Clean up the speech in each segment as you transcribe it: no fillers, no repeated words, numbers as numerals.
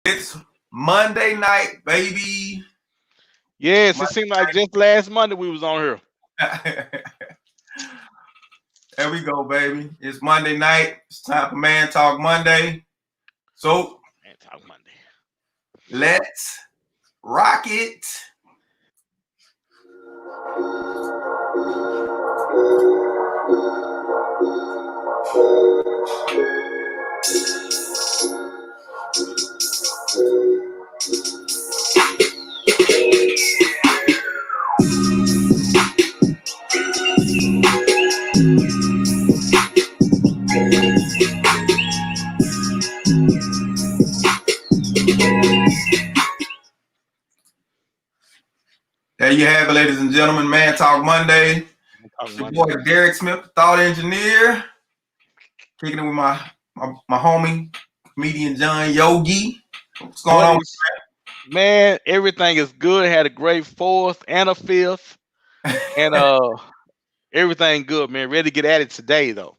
It's Monday night, baby. Yes, it seemed like just last Monday we was on here. There we go, baby. It's Monday night. It's time for Man Talk Monday. So Man, talk Monday. let's rock it. There you have it, ladies and gentlemen. Man Talk Monday. Man, talk It's your Monday. boy Derek Smith, the thought engineer. Kicking it with my homie, comedian John Yogi. What's going What on? is man? Everything is good. Had a great fourth and a fifth, and everything good, man. Ready to get at it today, though.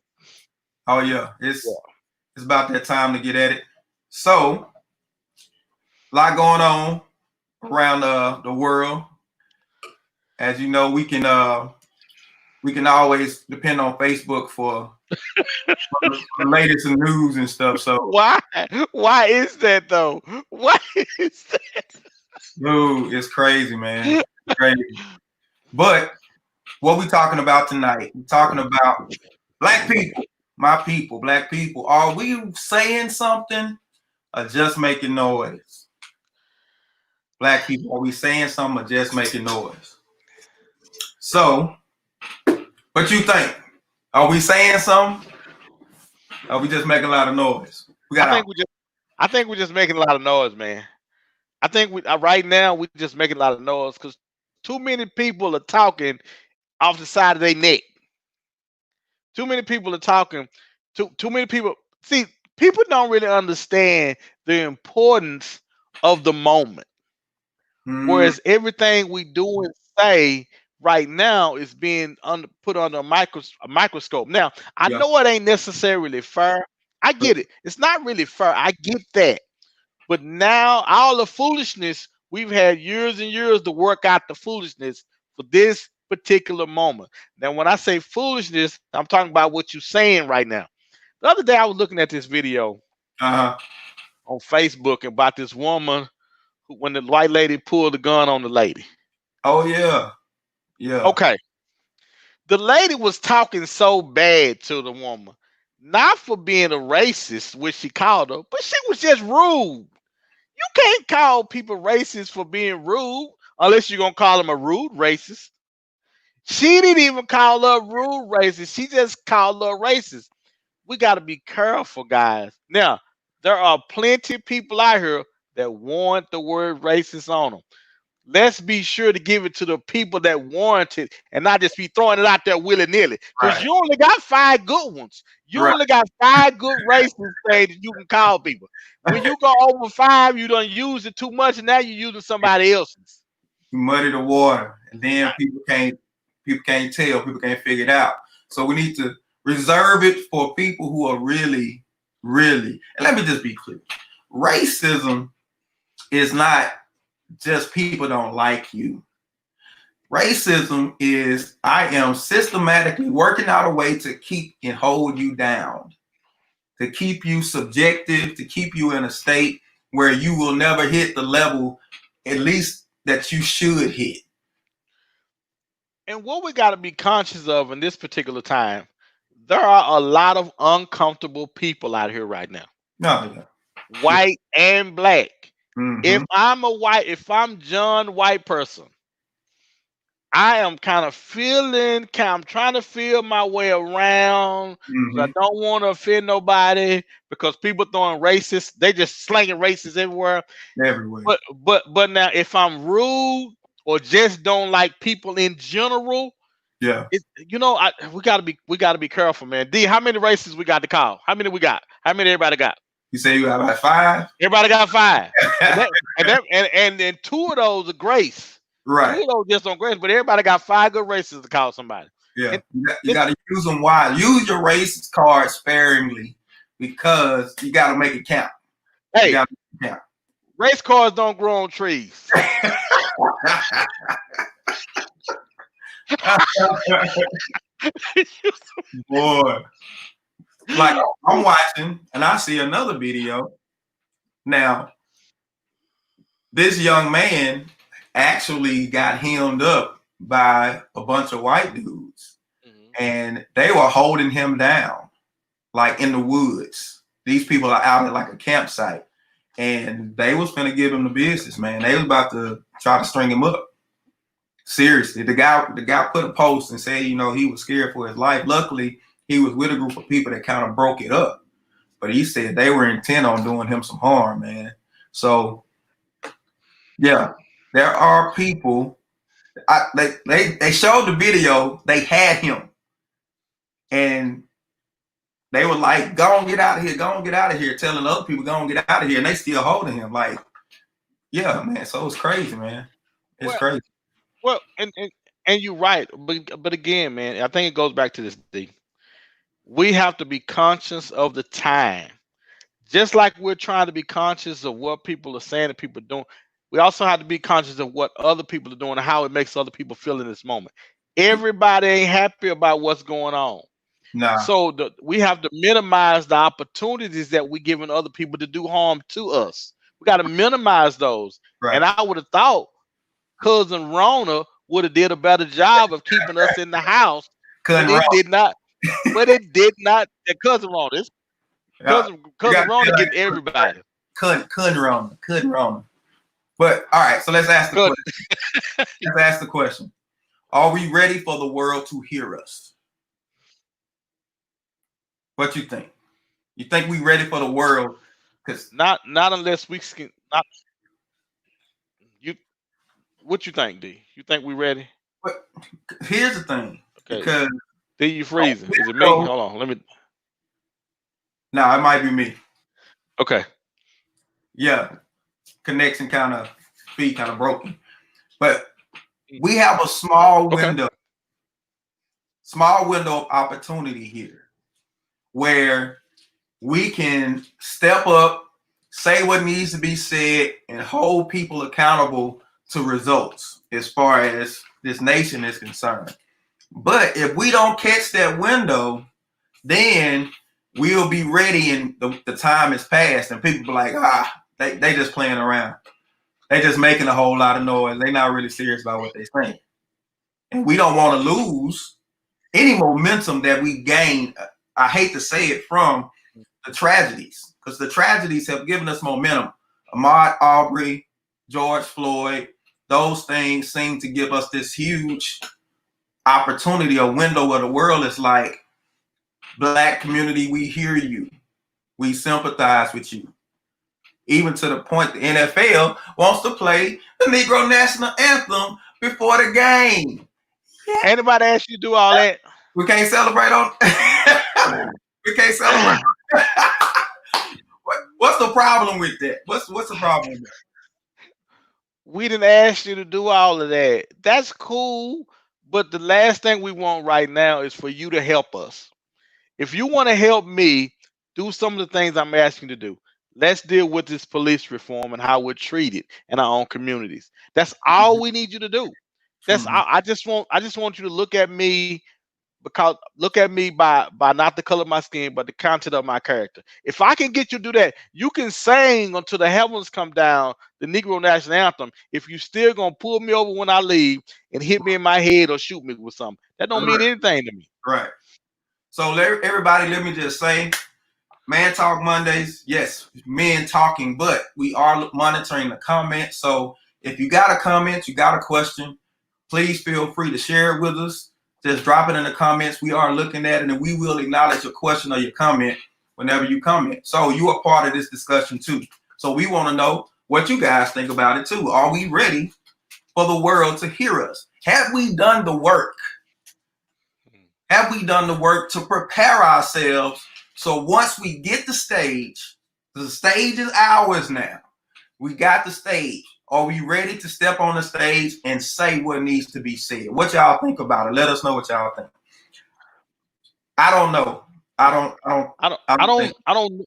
Oh yeah, Yeah. it's about that time to get at it. So, a lot going on around the world. As you know, we can always depend on Facebook for the latest news and stuff. So, Why? Why is that though? Why is dude, it's crazy, man. that? It's crazy. But what we talking about tonight? We're talking about black people, my people, black people. Are we saying something or just making noise? Black people, are we saying something or just making noise? So, what you think? Are we saying something? Or are we just making a lot of noise? We I got our think we just. I think we're just making a lot of noise, man. I think we right now we just making a lot of noise because too many people are talking off the side of their neck. Too many people are talking. Too many people. See, people don't really understand the importance of the moment. mm, Whereas everything we do and say right now is being put under a microscope. Now, I yeah, know it ain't necessarily fair. I get it. It's not really fair. I get that. But now all the foolishness we've had years and years to work out the foolishness for this particular moment. Now, when I say foolishness, I'm talking about what you're saying right now. The other day I was looking at this video uh-huh. on Facebook about this woman who, when the white lady pulled the gun on the lady. Oh yeah, yeah, Okay, the lady was talking so bad to the woman, not for being a racist, which she called her, but she was just rude. You can't call people racist for being rude unless you're gonna call them a rude racist. She didn't even call her rude racist. She just called her racist. We got to be careful, guys. Now, there are plenty of people out here that want the word racist on them. Let's be sure to give it to the people that warrant it and not just be throwing it out there willy nilly. Because right, you only got five good ones. You right. only got five good races that you can call people. When you go over five, you don't use it too much, and now you're using somebody else's. Muddy the water, and then people can't tell, people can't figure it out. So we need to reserve it for people who are really, really. And let me just be clear: racism is not just people don't like you. Racism is I am systematically working out a way to keep and hold you down, to keep you subjective, to keep you in a state where you will never hit the level, at least that you should hit. And what we got to be conscious of in this particular time, there are a lot of uncomfortable people out here right now, No, yeah. white and black. Mm-hmm. If I'm John White person, I am I'm trying to feel my way around because Mm-hmm. I don't want to offend nobody because people throwing racist, they just slinging racist everywhere. Everywhere. But now if I'm rude or just don't like people in general, Yeah. we gotta be careful, man. D, how many races we got to call? How many we got? How many everybody got? You say you got like five? Everybody got five. And then two of those are grace. Two Right. of those just on grace, but everybody got five good races to call somebody. Yeah. And You this, got to use them wisely. Use your race card sparingly because you got to make it count. You hey, got to make it count. Race cars don't grow on trees. Boy, like I'm watching and I see another video. Now, this young man actually got hemmed up by a bunch of white dudes, and they were holding him down, like in the woods. These people are out at like a campsite, and they was finna give him the business, man. They was about to try to string him up. Seriously, the guy put a post and said, you know, he was scared for his life. Luckily, he was with a group of people that kind of broke it up, but he said they were intent on doing him some harm, man. So, yeah, there are people. They showed the video. They had him, and they were like, "Go on, get out of here! Go on, get out of here!" Telling other people, "Go on, get out of here!" And they still holding him. Like, yeah, man. So it's crazy, man. It's crazy. Well, and you're right, but again, man, I think it goes back to this thing. We have to be conscious of the time, just like we're trying to be conscious of what people are saying and people are doing. We also have to be conscious of what other people are doing and how it makes other people feel in this moment. Everybody ain't happy about what's going on. Nah. So we have to minimize the opportunities that we're giving other people to do harm to us. We got to minimize those. Right. And I would have thought Cousin Rona would have did a better job of keeping us in the house. But it did not. But it did not. The Cousin Rona. Cousin Rona getting everybody. Couldn't Rona. But all right, so let's ask the question. Let's ask the question. Are we ready for the world to hear us? What you think? You think we ready for the world? Because not unless we can. Not you. What you think, D? You think we ready? But here's the thing. Okay. Because D, you freezing? Is it me? Hold on. Let me. No, it might be me. Okay. Yeah. Connection kind of broken. But we have a small window of opportunity here where we can step up, say what needs to be said, and hold people accountable to results as far as this nation is concerned. But if we don't catch that window, then we'll be ready and the time is past and people be like, they just playing around. They just making a whole lot of noise. They're not really serious about what they're saying. And we don't want to lose any momentum that we gain. I hate to say it, from the tragedies, because the tragedies have given us momentum. Ahmaud Arbery, George Floyd, those things seem to give us this huge opportunity, a window where the world is like, Black community, we hear you. We sympathize with you. Even to the point the NFL wants to play the Negro National Anthem before the game. Yeah. Anybody ask you to do all that? We can't celebrate on. We can't celebrate. What's the problem with that? What's the problem with that? We didn't ask you to do all of that. That's cool, but the last thing we want right now is for you to help us. If you want to help me do some of the things I'm asking you to do, let's deal with this police reform and how we're treated in our own communities. That's all we need you to do. That's I just want you to look at me by not the color of my skin, but the content of my character. If I can get you to do that, you can sing until the heavens come down the Negro National Anthem. If you still gonna pull me over when I leave and hit me in my head or shoot me with something, that don't mean anything to me. Right. So everybody, let me just say, Man Talk Mondays, yes, men talking, but we are monitoring the comments. So if you got a comment, you got a question, please feel free to share it with us. Just drop it in the comments. We are looking at it, and we will acknowledge your question or your comment whenever you comment. So you are part of this discussion too. So we want to know what you guys think about it too. Are we ready for the world to hear us? Have we done the work? Have we done the work to prepare ourselves so once we get the stage is ours now. We got the stage. Are we ready to step on the stage and say what needs to be said? What y'all think about it? Let us know what y'all think. I don't know. I don't.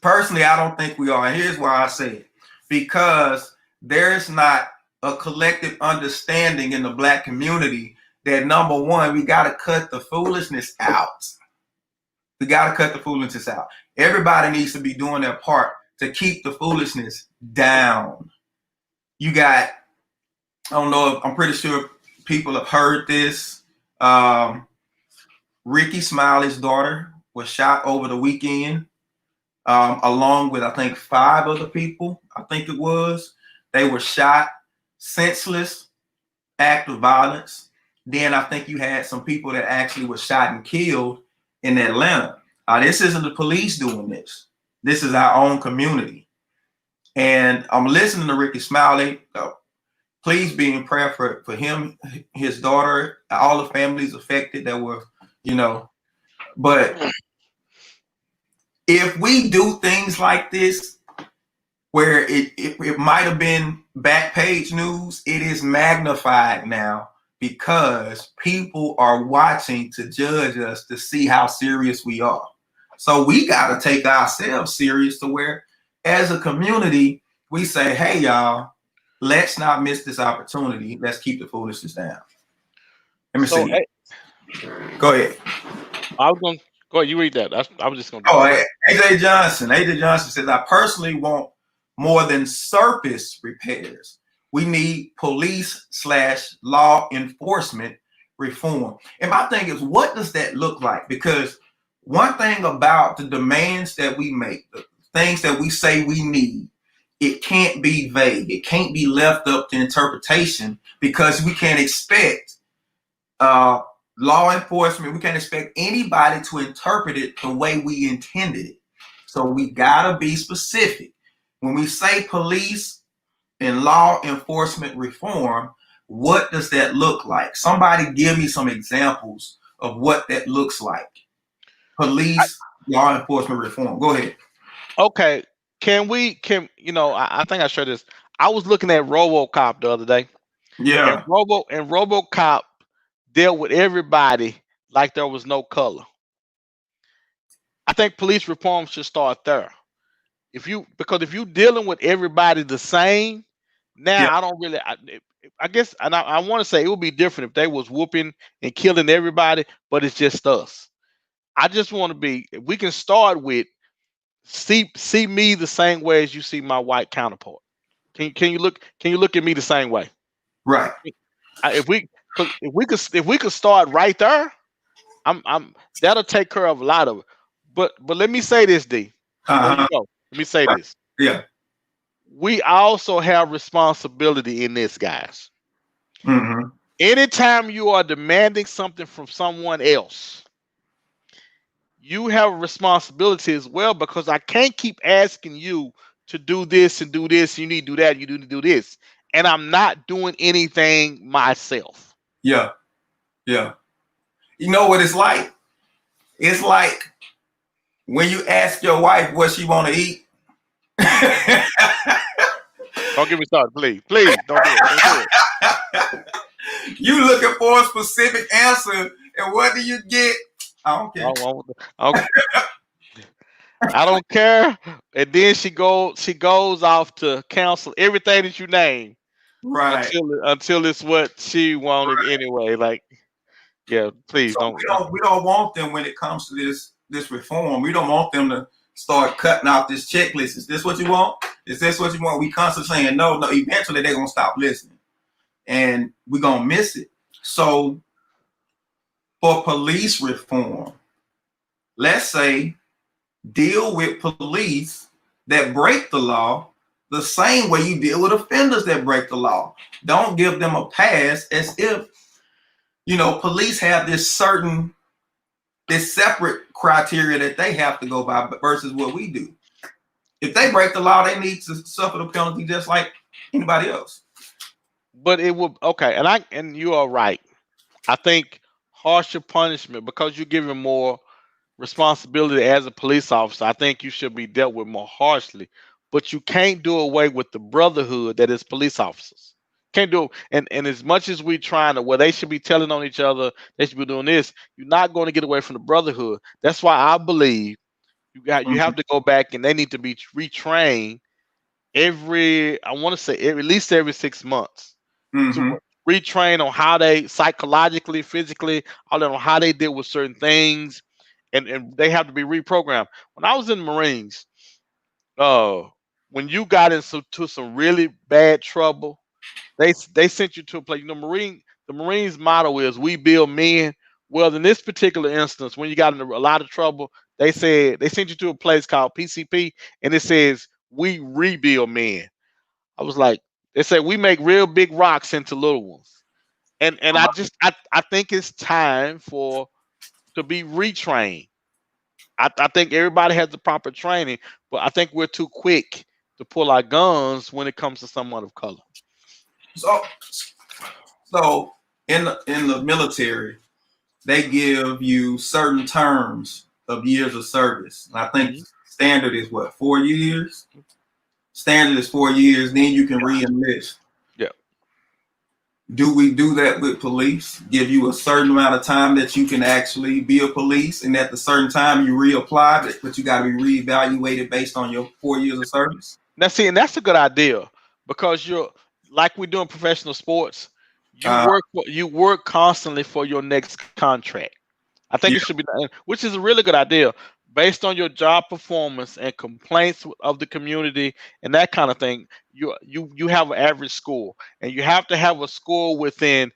Personally, I don't think we are. And here's why I say it. Because there's not a collective understanding in the Black community that, number one, we got to cut the foolishness out. We got to cut the foolishness out. Everybody needs to be doing their part to keep the foolishness down. You got, I don't know, I'm pretty sure people have heard this. Ricky Smiley's daughter was shot over the weekend, along with, I think, 5 other people. I think it was. They were shot, senseless act of violence. Then I think you had some people that actually were shot and killed in Atlanta. This isn't the police doing this. This is our own community. And I'm listening to Ricky Smiley. Please be in prayer for him, his daughter, all the families affected that were, but if we do things like this, where it might have been back page news, it is magnified now because people are watching to judge us to see how serious we are. So we got to take ourselves serious to where, as a community, we say, hey, y'all, let's not miss this opportunity. Let's keep the foolishness down. Let me see. Go ahead. I was going to go ahead. You read that. I was just going to. Oh, AJ Johnson. AJ Johnson says, I personally want more than surface repairs. We need police/law enforcement reform. And my thing is, what does that look like? Because one thing about the demands that we make, the things that we say we need, it can't be vague. It can't be left up to interpretation, because we can't expect law enforcement, we can't expect anybody to interpret it the way we intended it. So we gotta be specific. When we say police and law enforcement reform, what does that look like? Somebody give me some examples of what that looks like. Police, law enforcement reform. Go ahead. Okay. I think I shared this. I was looking at RoboCop the other day. Yeah. And RoboCop dealt with everybody like there was no color. I think police reform should start there. Because if you're dealing with everybody the same, now yeah. I don't really. I guess, and I want to say it would be different if they was whooping and killing everybody, but it's just us. I just want to be. We can start with see me the same way as you see my white counterpart. Can you look at me the same way? Right. If we could start right there, that'll take care of a lot of it. But let me say this, D. Let me say this. Yeah. We also have responsibility in this, guys. Mm-hmm. Anytime you are demanding something from someone else, you have a responsibility as well, because I can't keep asking you to do this and do this. You need to do that. You need to do this. And I'm not doing anything myself. Yeah. Yeah. You know what it's like? It's like when you ask your wife what she want to eat. Don't get me started, please. Please, don't do it. You looking for a specific answer, and what do you get? I don't care. I don't care. And then she goes off to cancel everything that you name. Right. Until it's what she wanted anyway. Like, yeah, please don't. We don't want them when it comes to this reform. We don't want them to start cutting out this checklist. Is this what you want? Is this what you want? We constantly saying no. Eventually they're gonna stop listening, and we're gonna miss it. So for police reform, let's say deal with police that break the law the same way you deal with offenders that break the law. Don't give them a pass as if, police have this separate criteria that they have to go by versus what we do. If they break the law, they need to suffer the penalty just like anybody else. But it will, okay, and you are right. I think harsher punishment, because you're giving more responsibility as a police officer, I think you should be dealt with more harshly. But you can't do away with the brotherhood that is police officers. Can't do it. And as much as we trying to, they should be telling on each other, they should be doing this, you're not going to get away from the brotherhood. That's why I believe You have to go back, and they need to be retrained I want to say at least every 6 months to Mm-hmm. retrain on how they psychologically, physically, all that on how they deal with certain things, and they have to be reprogrammed. When I was in the Marines, uh, when you got into some really bad trouble, they sent you to a place. The Marines motto is "We build men." Well, in this particular instance, when you got in a lot of trouble, they said they sent you to a place called PCP, and it says "We rebuild men." I was like, they said we make real big rocks into little ones, and I think it's time for to be retrained. I think everybody has the proper training, but I think we're too quick to pull our guns when it comes to someone of color. So, so in the military, they give you certain terms of years of service. And I think standard is what, 4 years? Standard is 4 years. Then you can re-enlist. Yeah. Do we do that with police? Give you a certain amount of time that you can actually be a police, and at the certain time you reapply, but you got to be reevaluated based on your 4 years of service. Now, see, and that's a good idea because you're like we do in professional sports. You work constantly for your next contract. I think Yeah. it should be, which is a really good idea, based on your job performance and complaints of the community and that kind of thing. You have an average score, and you have to have a score within.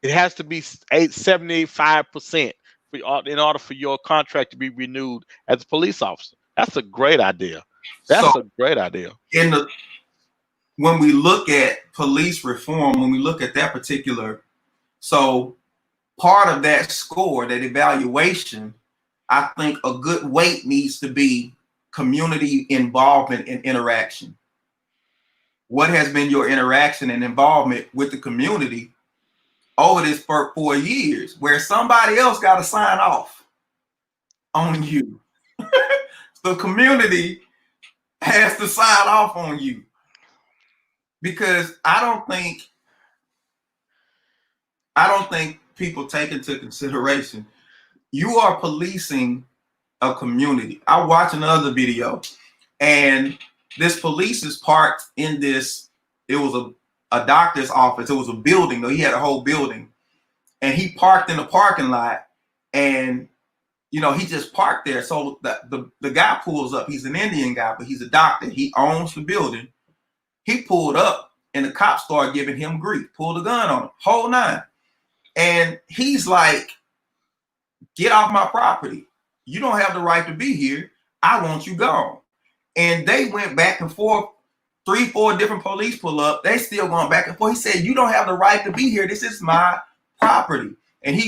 It has to be 75% in order for your contract to be renewed as a police officer. That's a great idea. So That's a great idea. When we look at police reform, when we look at that particular, so part of that score, that evaluation, I think a good weight needs to be community involvement and interaction. What has been your interaction and involvement with the community over this for 4 years, where somebody else got to sign off on you? The community has to sign off on you, because I don't think people take into consideration you are policing a community. I watched another video, and this police is parked in this. It was a doctor's office. It was a building, though. He had a whole building, and he parked in the parking lot, and he just parked there. So the guy pulls up. He's an Indian guy, but he's a doctor. He owns the building. He pulled up, and the cops started giving him grief. Pulled a gun on him, whole nine. And he's like, "Get off my property. You don't have the right to be here. I want you gone." And they went back and forth. 3, 4 different police pull up. They still going back and forth. He said, "You don't have the right to be here. This is my property." And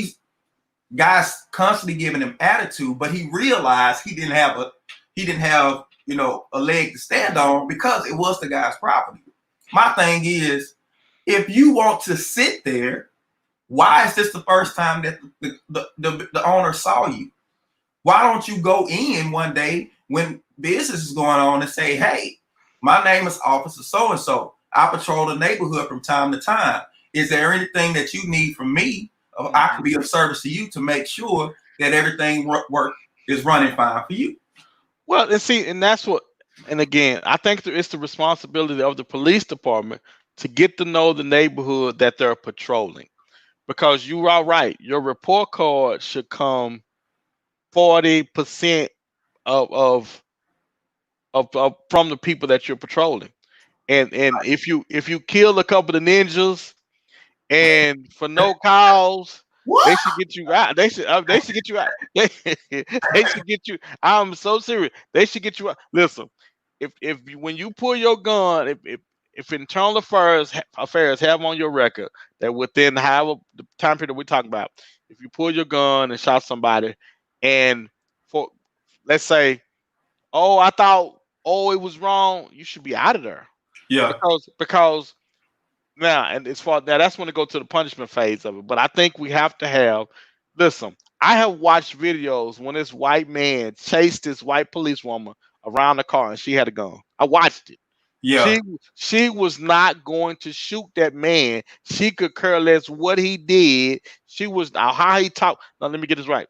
guys constantly giving him attitude, but he realized he didn't have a leg to stand on, because it was the guy's property. My thing is, if you want to sit there, why is this the first time that the owner saw you? Why don't you go in one day when business is going on and say, "Hey, my name is Officer so-and-so. I patrol the neighborhood from time to time. Is there anything that you need from me? I can be of service to you to make sure that everything work is running fine for you." Well, and that's what, and again, I think it's the responsibility of the police department to get to know the neighborhood that they're patrolling, because you are right. Your report card should come 40% of from the people that you're patrolling, and if you kill a couple of ninjas and for no cause, they should get you out. They should get you out. They should get you. I'm so serious. They should get you out. Listen, when you pull your gun, if internal affairs have on your record that within the time period we're talking about, if you pull your gun and shot somebody, and for, let's say, it was wrong, you should be out of there. Yeah. Because now, and that's when it go to the punishment phase of it. But I think we have to have. Listen, I have watched videos when this white man chased this white policewoman around the car and she had a gun. I watched it. Yeah. She was not going to shoot that man. She could care less what he did. She was how he talked. Now let me get this right.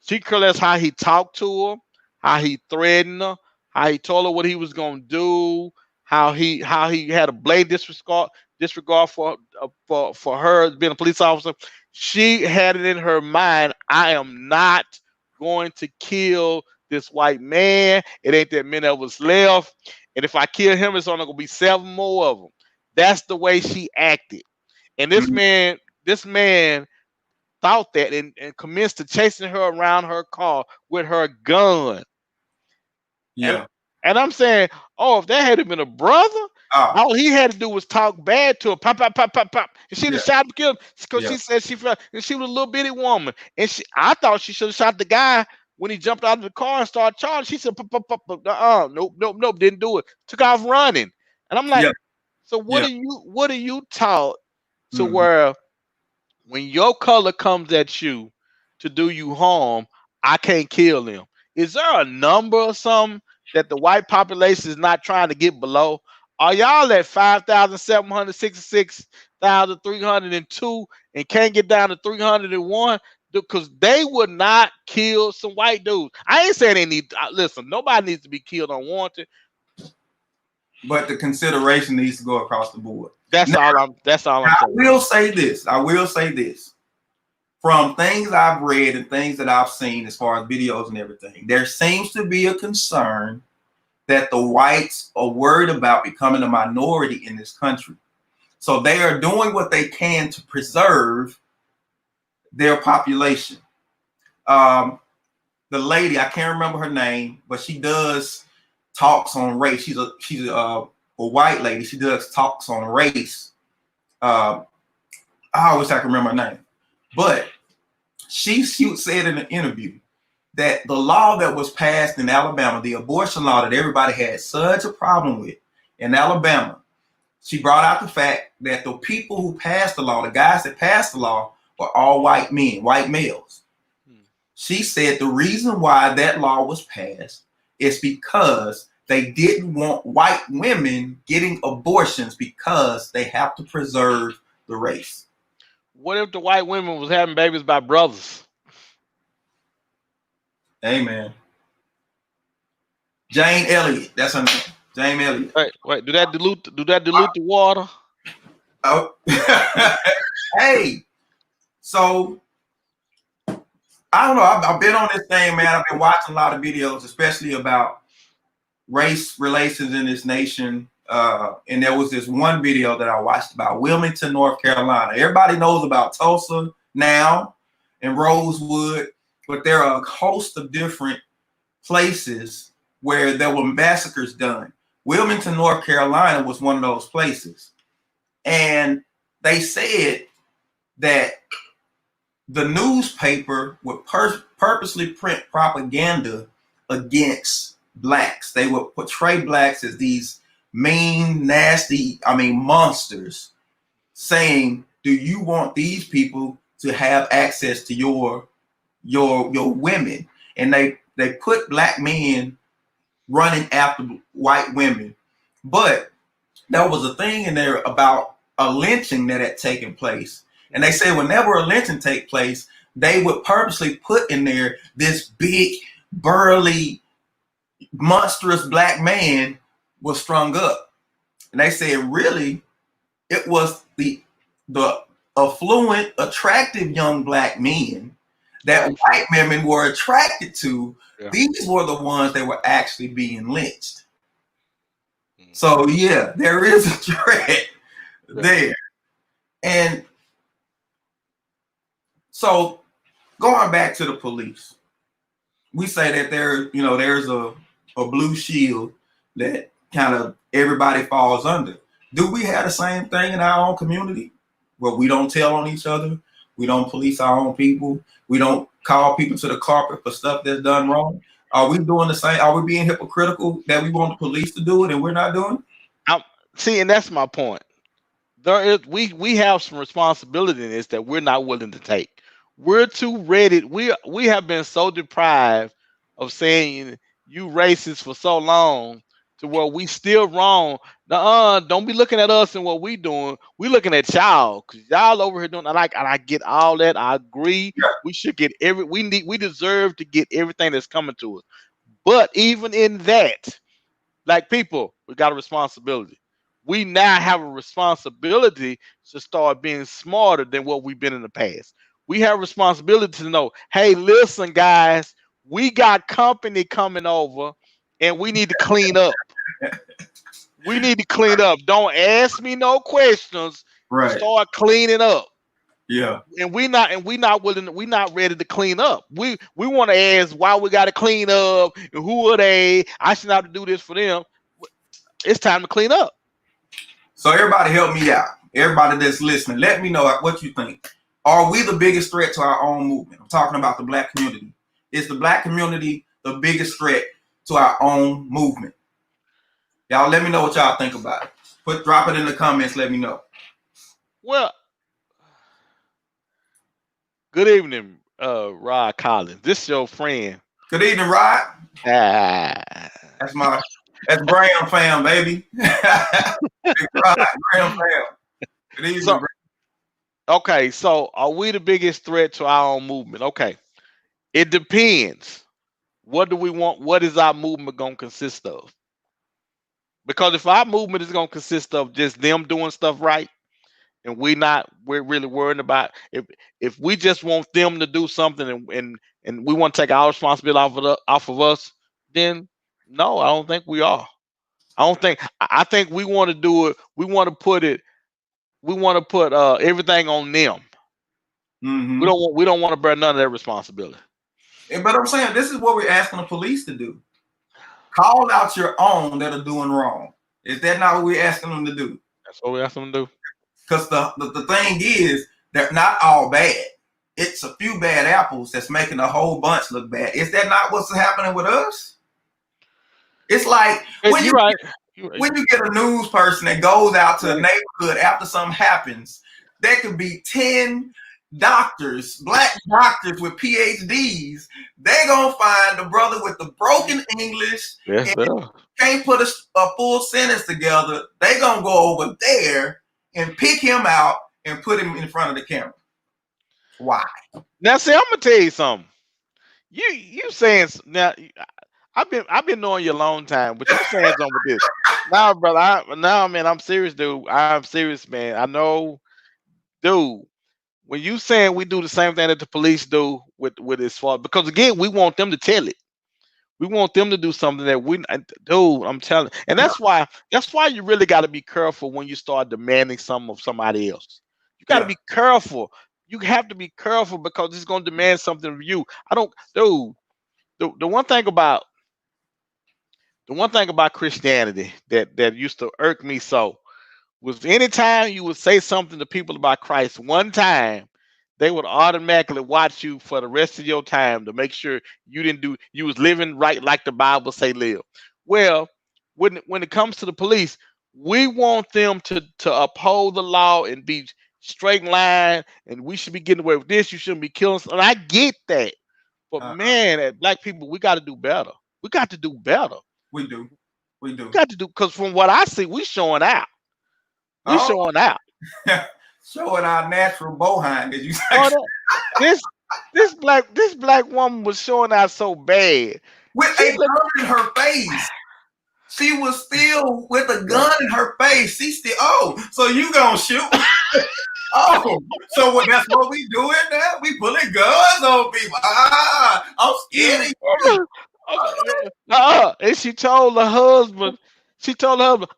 She could care less how he talked to her, how he threatened her, how he told her what he was gonna do, how he had a blatant disregard for her being a police officer. She had it in her mind, I am not going to kill this white man. It ain't that many of us left. And if I kill him, it's only gonna be 7 more of them. That's the way she acted. And Mhm. this man thought that and commenced to chasing her around her car with her gun. And Yeah. and I'm saying, oh, if that had been a brother, Ah. all he had to do was talk bad to her, pop, pop, pop, pop, pop, and she'd Yeah. have shot and killed him because Yeah. she said she felt, and she was a little bitty woman, and I thought she should have shot the guy when he jumped out of the car and started charging. She said, pop, pop, pop, pop, nope, nope, nope, didn't do it. Took off running, and I'm like, Yeah. so Yeah. what are you taught to Mhm. where when your color comes at you to do you harm, I can't kill them? Is there a number or something that the white population is not trying to get below? Are y'all at 5,766,302 and can't get down to 301? Because they would not kill some white dudes. I ain't saying they need. Listen, nobody needs to be killed unwanted. But the consideration needs to go across the board. That's Now, all I'm. That's all I'm I saying. will say this. I will say this. From things I've read and things that I've seen as far as videos and everything, there seems to be a concern that the whites are worried about becoming a minority in this country. So they are doing what they can to preserve their population. Um, the lady, I can't remember her name, but she does talks on race. She's a white lady. She does talks on race. I wish I could remember her name, but she said in an interview that the law that was passed in Alabama, the abortion law that everybody had such a problem with in Alabama, she brought out the fact that the people who passed the law, the guys that passed the law, were all white men, white males. She said the reason why that law was passed is because they didn't want white women getting abortions because they have to preserve the race. What if the white women was having babies by brothers? Amen. Jane Elliott, that's her name. Jane Elliott. Wait, do that dilute the water? Oh. Hey, so I don't know. I've been on this thing, man. I've been watching a lot of videos, especially about race relations in this nation. And there was this one video that I watched about Wilmington, North Carolina. Everybody knows about Tulsa now and Rosewood, but there are a host of different places where there were massacres done. Wilmington, North Carolina was one of those places. And they said that the newspaper would purposely print propaganda against blacks. They would portray blacks as these mean, nasty, monsters, saying, do you want these people to have access to your women? And they put black men running after white women. But there was a thing in there about a lynching that had taken place. And they say whenever a lynching take place, they would purposely put in there this big, burly, monstrous black man was strung up. And they said really it was the affluent, attractive young black men that white women were attracted to. Yeah. These were the ones that were actually being lynched. So yeah, there is a threat there. And so going back to the police, we say that there's a blue shield that kind of everybody falls under. Do we have the same thing in our own community where we don't tell on each other? We don't police our own people. We don't call people to the carpet for stuff that's done wrong. Are we doing the same? Are we being hypocritical that we want the police to do it and we're not doing it? See, and that's my point. We have some responsibility in this that we're not willing to take. We're too ready. We have been so deprived of saying you racist for so long to where we still wrong. Don't be looking at us and what we doing. We looking at y'all because y'all over here doing. And I get all that. I agree. Yeah. We should get we deserve to get everything that's coming to us. But even in that, like people, we got a responsibility. We now have a responsibility to start being smarter than what we've been in the past. We have a responsibility to know, hey, listen, guys, we got company coming over and we need to clean up. We need to clean up. Don't ask me no questions. Right. Start cleaning up. Yeah. And we not willing, we not ready to clean up. We want to ask why we got to clean up and who are they? I should have to do this for them. It's time to clean up. So everybody help me out. Everybody that's listening, let me know what you think. Are we the biggest threat to our own movement? I'm talking about the black community. Is the black community the biggest threat to our own movement? Y'all let me know what y'all think about it. Drop it in the comments, let me know. Well, good evening, Rod Collins. This is your friend. Good evening, Rod. That's Graham fam, baby. Rod, Graham fam. Good evening, so, okay, so are we the biggest threat to our own movement? Okay. It depends. What do we want? What is our movement going to consist of? Because if our movement is going to consist of just them doing stuff right, and we're really worried about if we just want them to do something and we want to take our responsibility off of us, then no, I don't think we are. I think we want to do it. We want to put everything on them. Mm-hmm. We don't want to bear none of their responsibility. But I'm saying this is what we're asking the police to do. Call out your own that are doing wrong. Is that not what we're asking them to do? That's what we're asking them to do. Because the thing is, they're not all bad. It's a few bad apples that's making a whole bunch look bad. Is that not what's happening with us? It's like when you get a news person that goes out to a neighborhood after something happens, there could be 10 doctors, black doctors with PhDs. They're gonna find the brother with the broken English and can't put a full sentence together. They're gonna go over there and pick him out and put him in front of the camera. Why? Now, see, I'm gonna tell you something. You saying now? I've been knowing you a long time, but you saying something with this. Now, brother, man, I'm serious, dude. I'm serious, man. I know, dude. When you saying we do the same thing that the police do with this fault, because again, we want them to tell it. We want them to do something that dude. I'm telling, and that's why you really got to be careful when you start demanding something of somebody else. You got to be careful. You have to be careful because it's going to demand something of you. Dude. The one thing about Christianity that used to irk me so was anytime you would say something to people about Christ one time, they would automatically watch you for the rest of your time to make sure you was living right like the Bible say live. Well, when it comes to the police, we want them to uphold the law and be straight in line, and we should be getting away with this. You shouldn't be killing. And I get that, but man, as black people, we got to do better. We got to do better. We do. We got to do, because from what I see, we showing out. We showing out. Showing our natural bowhand, as you say. This black woman was showing out so bad. With a gun in her face. She was still with a gun in her face. She still, so you gonna shoot? So that's what we doing now? We pulling guns on people. I'm scared. And she told her husband,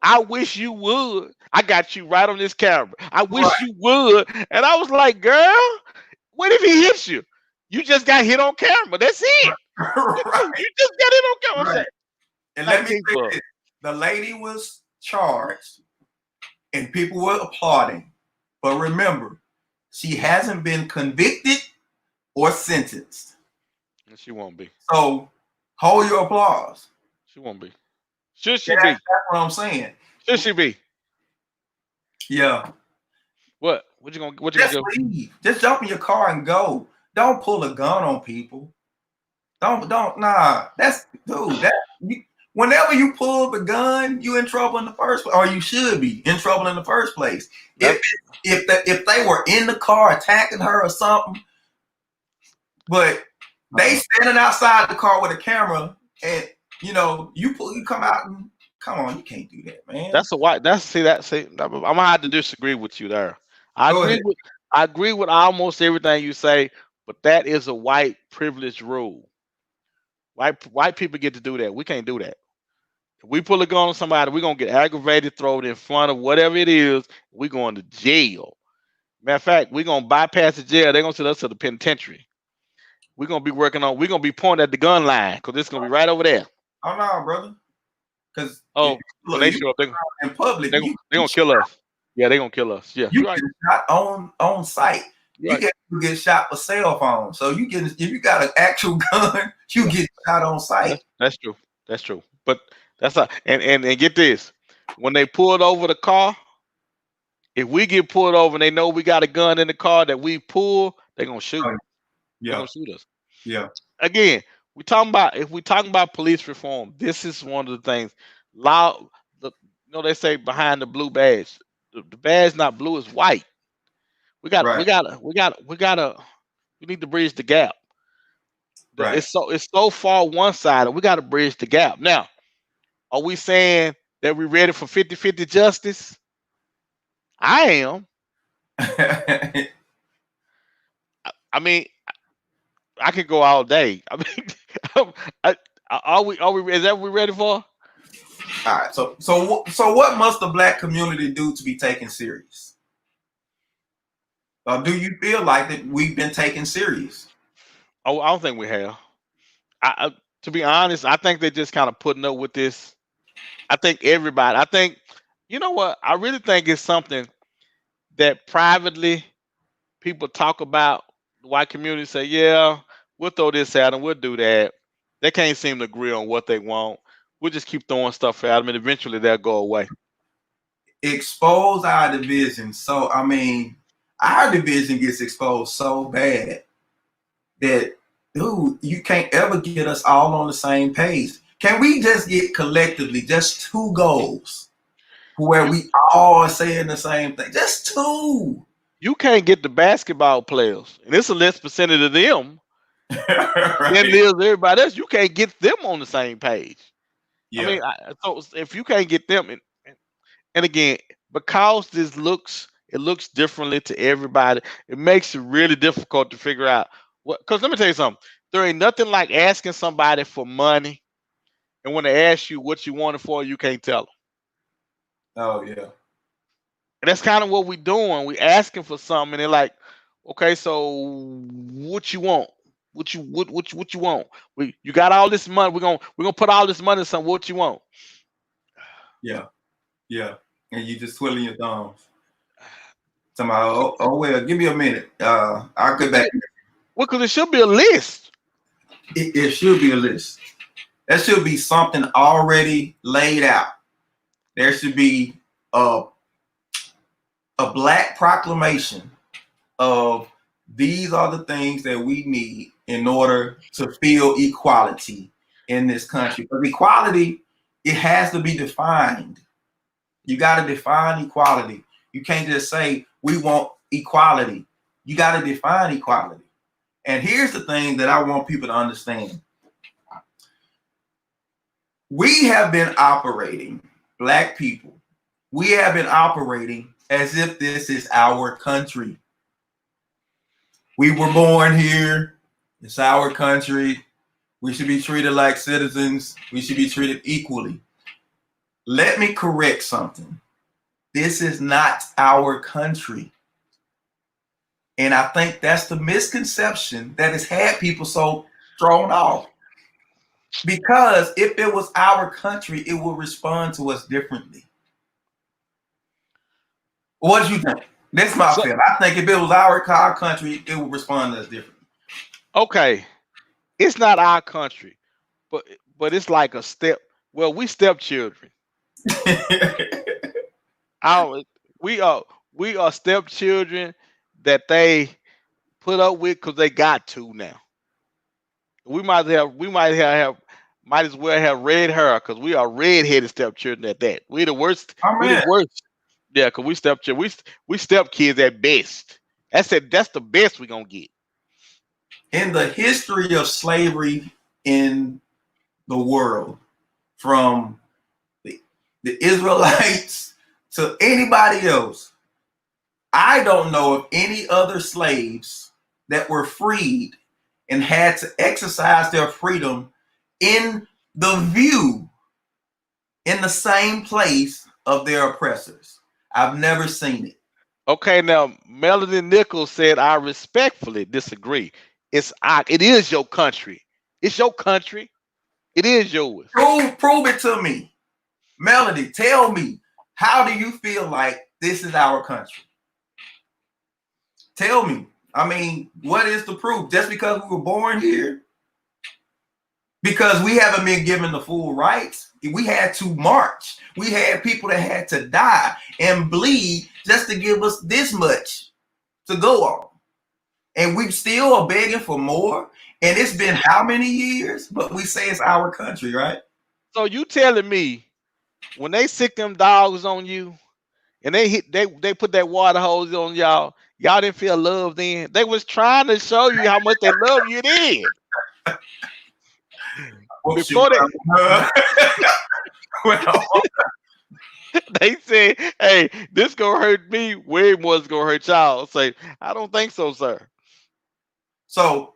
I wish you would. I got you right on this camera. I wish you would. And I was like, girl, what if he hits you? You just got hit on camera. That's it. Right. You just got hit on camera. Right. And let me say this. The lady was charged and people were applauding. But remember, she hasn't been convicted or sentenced. And she won't be. So hold your applause. She won't be. Should she be? That's what I'm saying. Should she be? Yeah. What you gonna do? Leave. Just jump in your car and go. Don't pull a gun on people. Whenever you pull the gun, you in trouble in the first place, or you should be in trouble in the first place. If they were in the car attacking her or something, but they standing outside the car with a camera, and You know, you come out and come on, you can't do that, man. That's a white. That's see that. See, I'm gonna have to disagree with you there. I Go agree ahead. with. I agree with almost everything you say, but that is a white privilege rule. White people get to do that. We can't do that. If we pull a gun on somebody, we're gonna get aggravated, throw it in front of whatever it is. We're going to jail. Matter of fact, we're gonna bypass the jail. They're gonna send us to the penitentiary. We're gonna be working on. We're gonna be pointing at the gun line because it's gonna be right over there. Oh no, brother. Because Oh, when look, they you show up, they in public, they they gonna kill us. Yeah, they gonna kill us. Yeah, you you're right. get shot on site. You're You right. get shot for cell phone. So you get if you got an actual gun, you get shot on site. That's true. That's true. But that's not. And get this: when they pulled over the car, if we get pulled over and they know we got a gun in the car that we pull, they're gonna shoot. Oh, They're yeah, gonna shoot us. yeah, Again, we talking about if we talking about police reform, this is one of the things. Law, they say behind the blue badge, the badge not blue, is white. We right, need to bridge the gap. right. It's so far one sided. We got to bridge the gap. Now, are we saying that we're ready for 50-50 justice? I am. I mean, I could go all day. I mean, are we? Is that what we're ready for? All right. So what must the Black community do to be taken serious? Do you feel like that we've been taken serious? Oh, I don't think we have. To be honest, I think they're just kind of putting up with this. I think everybody. I think, you know what? I really think it's something that privately people talk about. The white community say, "Yeah, we'll throw this out and we'll do that." They can't seem to agree on what they want. We'll just keep throwing stuff at them, and eventually they'll go away. Expose our division. So I mean, our division gets exposed so bad that, dude, you can't ever get us all on the same page. Can we just get collectively just two goals where we all are saying the same thing? Just two. You can't get the basketball players, and it's a less percentage of them Right. than it is everybody else. You can't get them on the same page. Yeah. I mean, so if you can't get them, and again, because it looks differently to everybody, it makes it really difficult to figure out what. Because let me tell you something, there ain't nothing like asking somebody for money, and when they ask you what you want it for, you can't tell them. Oh yeah. And that's kind of what we're doing. We asking for something, and they're like, "Okay, so what you want? What you want? You got all this money. We're gonna put all this money in something. What you want?" Yeah. Yeah. And you just twiddling your thumbs. Somehow, oh well, give me a minute. I'll get back. Well, because it should be a list. It should be a list. There should be something already laid out. There should be a black proclamation of these are the things that we need in order to feel equality in this country. But equality, it has to be defined. You got to define equality. You can't just say we want equality. You got to define equality. And here's the thing that I want people to understand. We have been operating, Black people, we have been operating as if this is our country. We were born here. It's our country. We should be treated like citizens. We should be treated equally. Let me correct something. This is not our country. And I think that's the misconception that has had people so thrown off. Because if it was our country, it would respond to us differently. What do you think? That's my feeling. I think if it was our country, it would respond to us differently. Okay, it's not our country, but it's like a step. Well, we stepchildren. We are stepchildren that they put up with because they got to now. We might as well have red hair because we are red-headed stepchildren at that. We the worst. Oh, we the worst. Yeah, because we stepchildren. We stepkids at best. That's the best we're gonna get. In the history of slavery in the world, from the Israelites to anybody else. I don't know of any other slaves that were freed and had to exercise their freedom in the view, in the same place of their oppressors. I've never seen it. Okay, now Melody Nichols said, "I respectfully disagree. It is your country. It's your country. It is yours." Prove it to me. Melody, tell me, how do you feel like this is our country? Tell me. I mean, what is the proof? Just because we were born here? Because we haven't been given the full rights. We had to march. We had people that had to die and bleed just to give us this much to go on. And we still are begging for more. And it's been how many years? But we say it's our country, right? So you telling me when they sick them dogs on you and they put that water hose on y'all didn't feel love then? They was trying to show you how much they love you then. Before they said, "Hey, this gonna hurt me way more than gonna hurt y'all." Say, "I don't think so, sir." So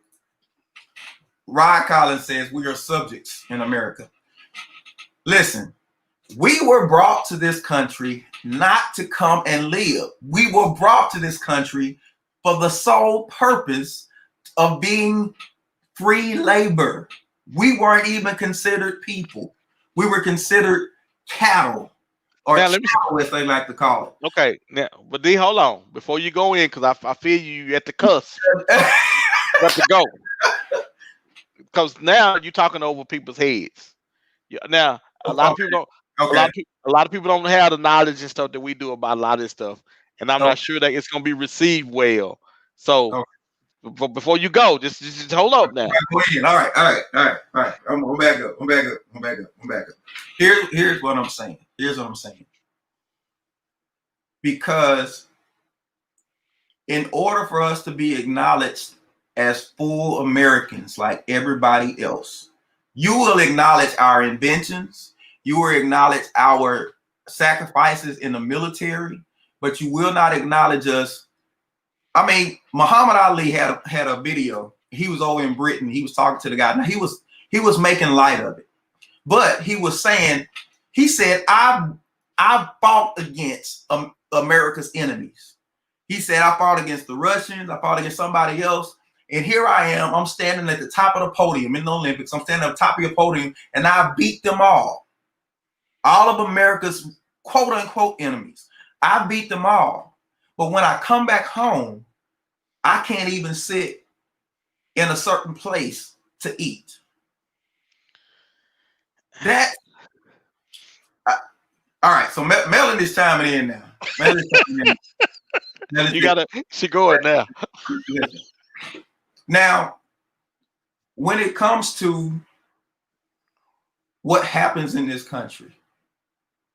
Rod Collins says we are subjects in America. Listen, we were brought to this country not to come and live. We were brought to this country for the sole purpose of being free labor. We weren't even considered people. We were considered cattle, or cattle, as they like to call it. Okay, now, but D, hold on before you go in, because I feel you at the cusp. Got to go, because now you're talking over people's heads. Yeah, now a lot of people don't. Okay. A lot of people don't have the knowledge and stuff that we do about a lot of this stuff, and I'm not sure that it's gonna be received well. So before you go, just hold up now. All right. I'm gonna back up. Here's what I'm saying. Because in order for us to be acknowledged as full Americans like everybody else, you will acknowledge our inventions, you will acknowledge our sacrifices in the military, but you will not acknowledge us. I mean, Muhammad Ali had a video. He was over in Britain. He was talking to the guy. Now he was making light of it, but he was saying, he said, I fought against America's enemies. He said, I fought against the Russians. I fought against somebody else. And here I am. I'm standing at the top of the podium in the Olympics. I'm standing at the top of your podium, and I beat them all. All of America's quote unquote enemies. I beat them all. But when I come back home, I can't even sit in a certain place to eat. That. All right. So Melody's chiming in now. She going now. Now, when it comes to what happens in this country,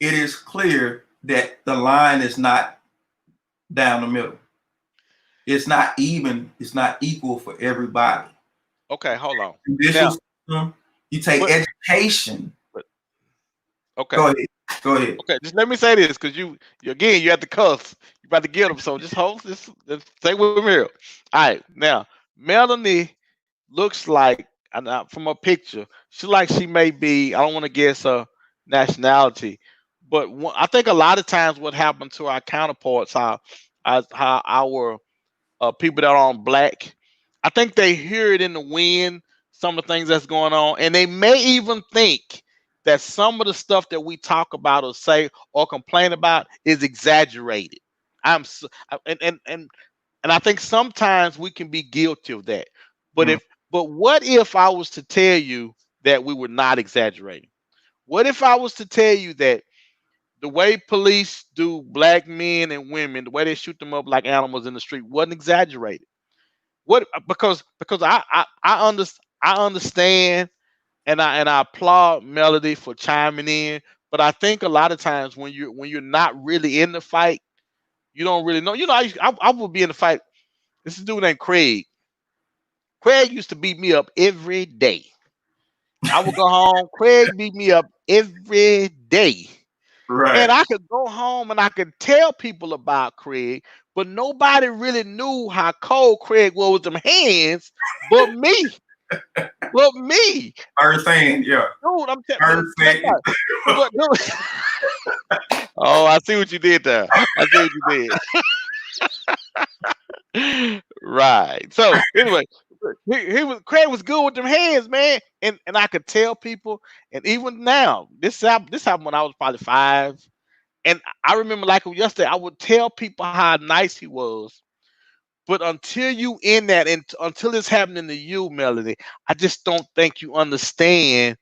it is clear that the line is not down the middle. It's not even. It's not equal for everybody. Okay, hold on. Now, you take education. Okay. Go ahead. Okay, just let me say this, because you at the cuffs. You about to get them, so just hold this. Stay with me here. All right, now Melanie looks like, from a picture, she may be. I don't want to guess her nationality, but I think a lot of times what happened to our counterparts, how our people that are on black, I think they hear it in the wind, some of the things that's going on, and they may even think that some of the stuff that we talk about or say or complain about is exaggerated. And I think sometimes we can be guilty of that. But what if I was to tell you that we were not exaggerating? What if I was to tell you that the way police do black men and women, the way they shoot them up like animals in the street, wasn't exaggerated? Because I understand. And I applaud Melody for chiming in, but I think a lot of times when you're not really in the fight, you don't really know. You know, I would be in the fight. This is a dude named Craig. Craig used to beat me up every day. I would go home. Craig beat me up every day. Right. And I could go home and I could tell people about Craig, but nobody really knew how cold Craig was with them hands but me. But me. First thing, yeah. Dude, I'm First thing. Oh, I see what you did there. I see what you did. Right. So anyway, Craig was good with them hands, man. And I could tell people, and even now, this happened when I was probably 5. And I remember like yesterday, I would tell people how nice he was. But until you in that, and until it's happening to you, Melody, I just don't think you understand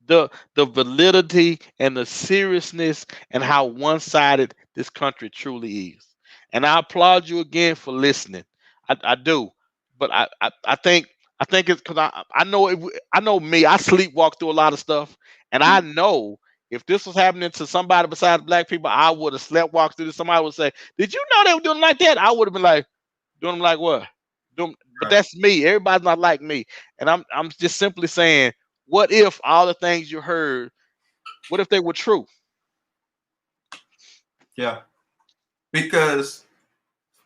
the validity and the seriousness and how one-sided this country truly is. And I applaud you again for listening. I do, but I think it's because I know me. I sleepwalk through a lot of stuff, and I know if this was happening to somebody besides black people, I would have sleepwalked through this. Somebody would say, "Did you know they were doing like that?" I would have been like, "Doing them like what?" But that's me. Everybody's not like me, and I'm just simply saying, what if all the things you heard, what if they were true? Yeah, because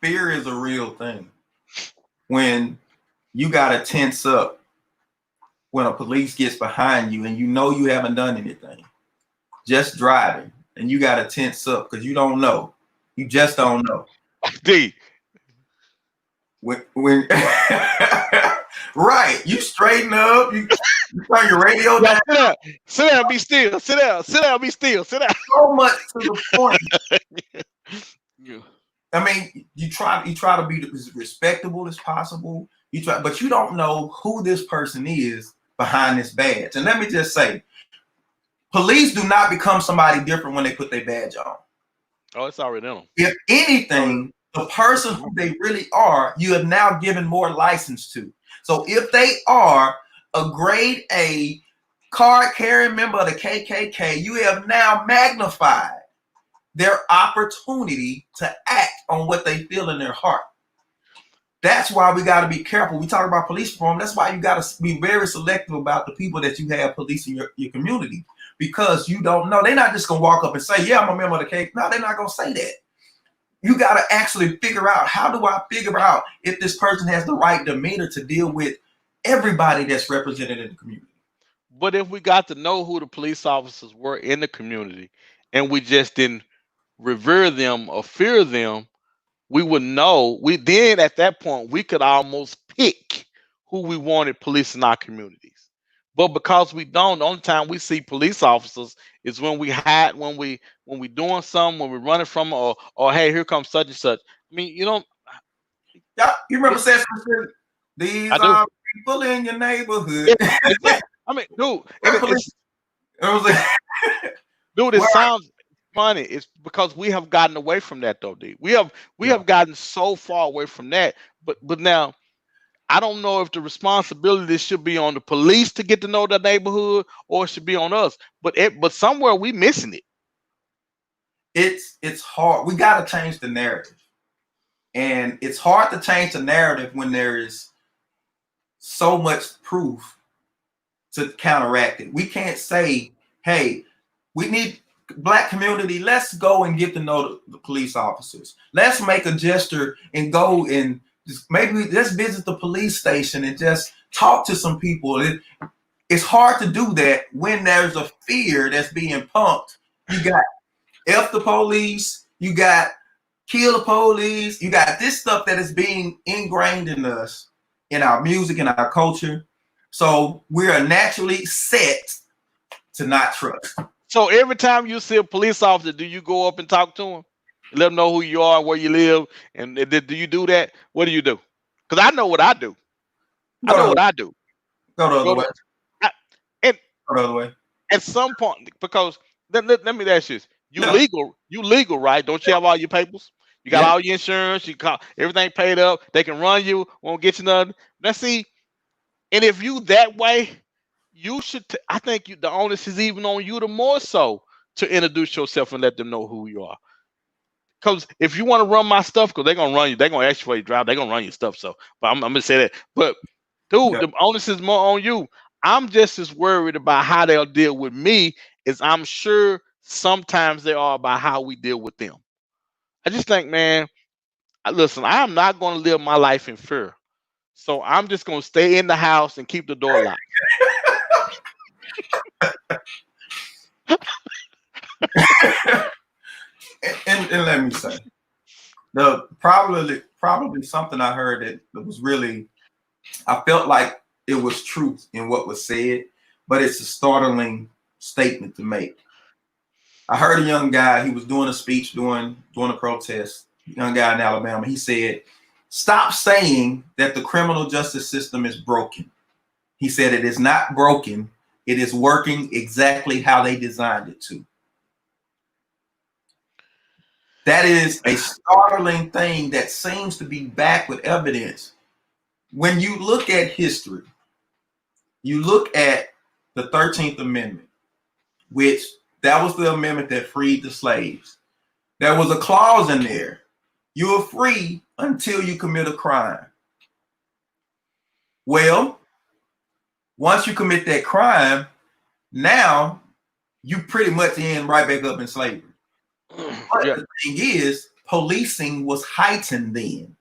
fear is a real thing. When you gotta tense up when a police gets behind you and you know you haven't done anything, just driving, and you gotta tense up because you don't know. You just don't know. D. When right, you straighten up, you turn your radio down. Sit down, be still. Sit down, be still. Sit down. So much to the point. Yeah. I mean, you try to be as respectable as possible. You try, but you don't know who this person is behind this badge. And let me just say, police do not become somebody different when they put their badge on. Oh, it's already in them. If anything, the person who they really are, you have now given more license to. So if they are a grade A card carrying member of the KKK, you have now magnified their opportunity to act on what they feel in their heart. That's why we got to be careful. We talk about police reform. That's why you got to be very selective about the people that you have policing your community, because you don't know. They're not just going to walk up and say, yeah, I'm a member of the KKK. No, they're not going to say that. You got to actually figure out, how do I figure out if this person has the right demeanor to deal with everybody that's represented in the community? But if we got to know who the police officers were in the community and we just didn't revere them or fear them, we would know. Then at that point, we could almost pick who we wanted police in our communities. But because we don't, the only time we see police officers is when we hide, when we doing something, when we're running from, or hey, here comes such and such. I mean, you know. Yeah, you remember Sesame Street? These are people in your neighborhood. I mean, dude, it sounds funny. It's because we have gotten away from that, though, D. We have gotten so far away from that. But now, I don't know if the responsibility should be on the police to get to know the neighborhood, or it should be on us. But somewhere we missing it. It's hard. We got to change the narrative, and it's hard to change the narrative when there is so much proof to counteract it. We can't say, "Hey, we need Black community. Let's go and get to know the police officers. Let's make a gesture and go and." Maybe let's visit the police station and just talk to some people. It's hard to do that when there's a fear that's being pumped. You got F the police, you got kill the police, you got this stuff that is being ingrained in us, in our music, in our culture. So we are naturally set to not trust. So every time you see a police officer, do you go up and talk to him? Let them know who you are, where you live, and do you do that? What do you do? Because I know what I do. I know what I do. Go the other way. Go the other way. At some point, because let me ask you this: you legal, right? Don't you have all your papers? You got all your insurance. You got everything paid up. They can run you, won't get you nothing. Let's see. And if you that way, you should. I think the onus is even on you, the more so, to introduce yourself and let them know who you are. Because if you want to run my stuff, because they're gonna run you, they're gonna ask you for your drive, they're gonna run your stuff. So, but I'm gonna say that. But Dude, the onus is more on you. I'm just as worried about how they'll deal with me as I'm sure sometimes they are about how we deal with them. I just think, man, listen, I am not going to live my life in fear. So I'm just going to stay in the house and keep the door locked. And let me say, the probably something I heard that was really, I felt like it was truth in what was said, but it's a startling statement to make. I heard a young guy, he was doing a speech during a protest, young guy in Alabama. He said, "Stop saying that the criminal justice system is broken." He said, "It is not broken. It is working exactly how they designed it to." That is a startling thing that seems to be backed with evidence. When you look at history, you look at the 13th Amendment, which that was the amendment that freed the slaves. There was a clause in there. You are free until you commit a crime. Well, once you commit that crime, now you pretty much end right back up in slavery. But the thing is, policing was heightened then.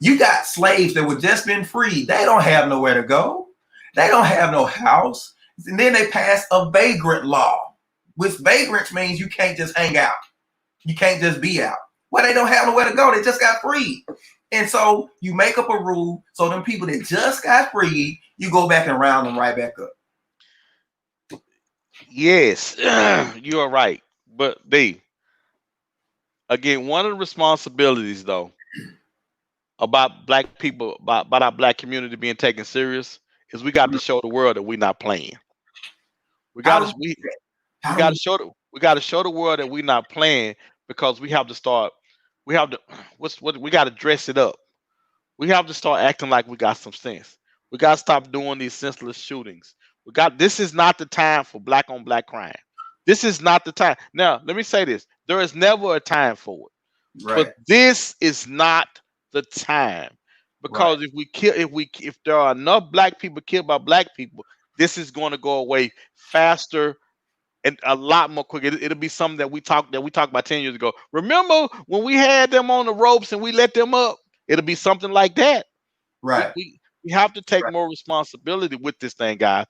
You got slaves that were just been freed. They don't have nowhere to go. They don't have no house. And then they passed a vagrant law, which vagrants means you can't just hang out. You can't just be out. Well, they don't have nowhere to go. They just got freed. And so you make up a rule. So them people that just got freed, you go back and round them right back up. Yes, you are right. But again, one of the responsibilities though about black people, about our black community being taken serious, is we got to show the world that we're not playing. We got to we got to show the world that we're not playing, because we have to start. We have to we got to dress it up. We have to start acting like we got some sense. We got to stop doing these senseless shootings. This is not the time for black on black crime. This is not the time. Now, let me say this. There is never a time for it. Right. But this is not the time. Because if there are enough black people killed by black people, this is going to go away faster and a lot more quick. It'll be something that we talked about 10 years ago. Remember when we had them on the ropes and we let them up? It'll be something like that. Right. We have to take more responsibility with this thing, guys.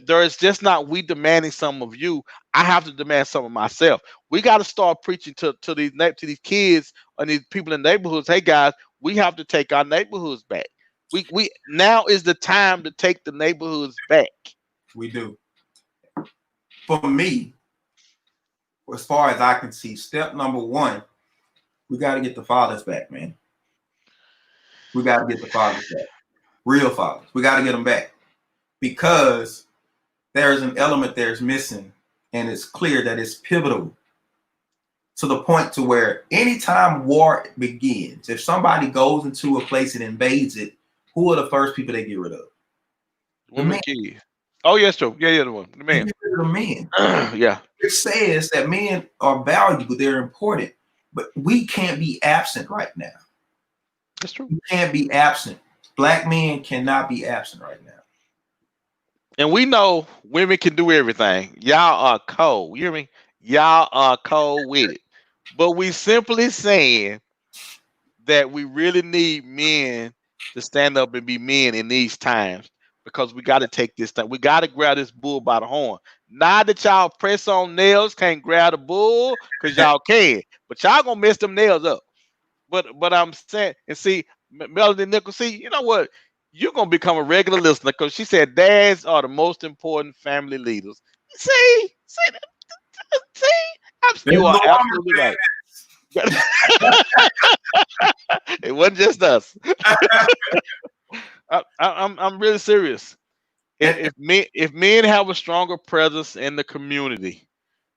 There is just not we demanding some of you. I have to demand some of myself. We got to start preaching to these kids and these people in neighborhoods. Hey guys, we have to take our neighborhoods back. We now is the time to take the neighborhoods back. We do. For me, as far as I can see, step number one, we got to get the fathers back, man. We got to get the fathers back. Real fathers. We got to get them back, because there's an element there's missing, and it's clear that it's pivotal to the point to where anytime war begins, if somebody goes into a place and invades it, who are the first people they get rid of? Women, kids. Oh, yes, true. Yeah, the one. The men. The men. Yeah. It says that men are valuable, they're important, but we can't be absent right now. That's true. We can't be absent. Black men cannot be absent right now. And we know women can do everything. Y'all are cold. You hear me? Y'all are cold with it. But we simply saying that we really need men to stand up and be men in these times, because we got to take this thing. We got to grab this bull by the horn. Not that y'all press on nails can't grab the bull, because y'all can, but y'all gonna mess them nails up. But I'm saying, and see, Melody Nichols, see, you know what? You're gonna become a regular listener, because she said dads are the most important family leaders. See, you are absolutely right. It wasn't just us. I'm really serious. If men have a stronger presence in the community,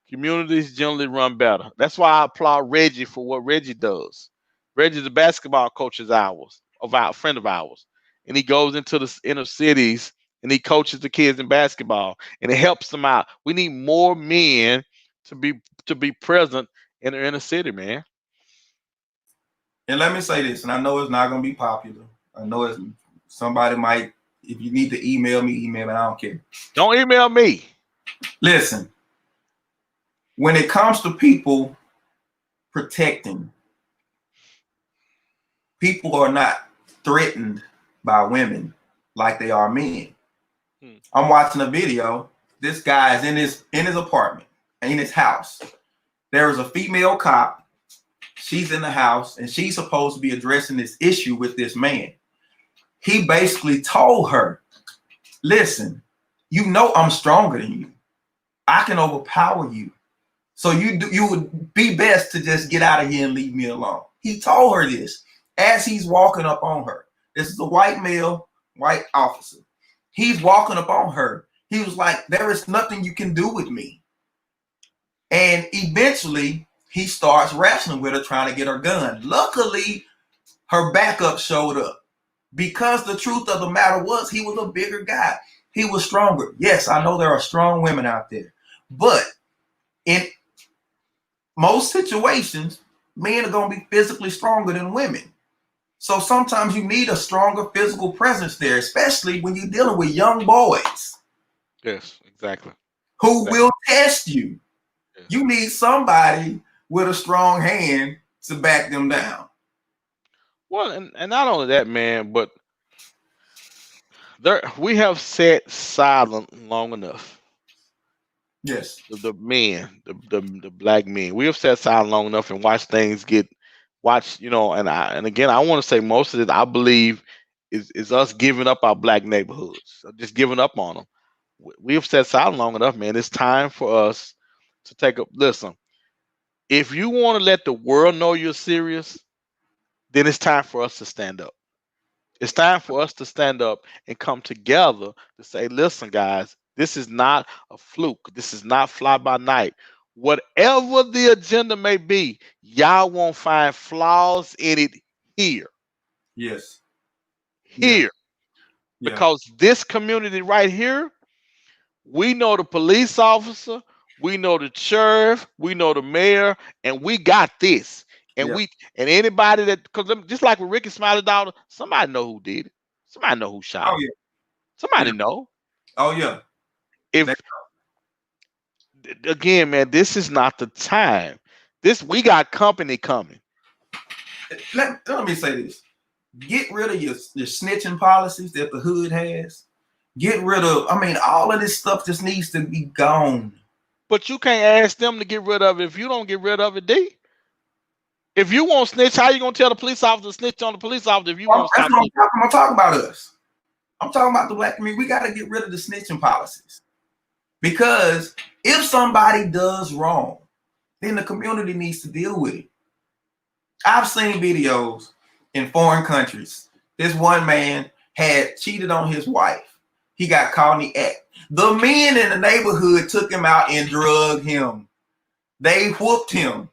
communities generally run better. That's why I applaud Reggie for what Reggie does. Reggie's a basketball coach of our friend of ours, and he goes into the inner cities and he coaches the kids in basketball, and it helps them out. We need more men to be present in the inner city, man. And let me say this, and I know it's not going to be popular. I know somebody might If you need to email me, email me. I don't care. Don't email me. Listen, when it comes to people protecting, people are not threatened by women like they are men. I'm watching a video. This guy is in his apartment, in his house. There is a female cop. She's in the house, and she's supposed to be addressing this issue with this man. He basically told her, listen, you know I'm stronger than you. I can overpower you. So you would be best to just get out of here and leave me alone. He told her this as he's walking up on her. This is a white male, white officer. He's walking up on her. He was like, there is nothing you can do with me. And eventually he starts wrestling with her, trying to get her gun. Luckily, her backup showed up, because the truth of the matter was he was a bigger guy. He was stronger. Yes, I know there are strong women out there, but in most situations, men are going to be physically stronger than women. So sometimes you need a stronger physical presence there, especially when you're dealing with young boys. Yes, exactly. Who will test you. Yes. You need somebody with a strong hand to back them down. Well, and not only that, man, but we have sat silent long enough. Yes. The men, the black men, we have sat silent long enough and watched things and again, I want to say most of it, I believe, is us giving up our black neighborhoods, just giving up on them. We have sat silent long enough, man. It's time for us to take up. Listen, if you want to let the world know you're serious, then it's time for us to stand up. It's time for us to stand up and come together to say, listen, guys, this is not a fluke. This is not fly by night. Whatever the agenda may be, y'all won't find flaws in it here. Yes. Here. Yeah. Because this community right here, we know the police officer, we know the sheriff, we know the mayor, and we got this. And anybody that, because just like with Ricky Smiley daughter, somebody know who did it. Somebody know who shot. Oh yeah. Somebody know. Oh yeah. Again, man, this is not the time. We got company coming. Let me say this. Get rid of your snitching policies that the hood has. Get rid of, all of this stuff just needs to be gone. But you can't ask them to get rid of it if you don't get rid of it, D. If you won't snitch, how you gonna tell the police officer to snitch on the police officer if you won't stop? I'm talking about us. I'm talking about the black community. We got to get rid of the snitching policies. Because if somebody does wrong, then the community needs to deal with it. I've seen videos in foreign countries. This one man had cheated on his wife. He got caught in the act. The men in the neighborhood took him out and drugged him. They whooped him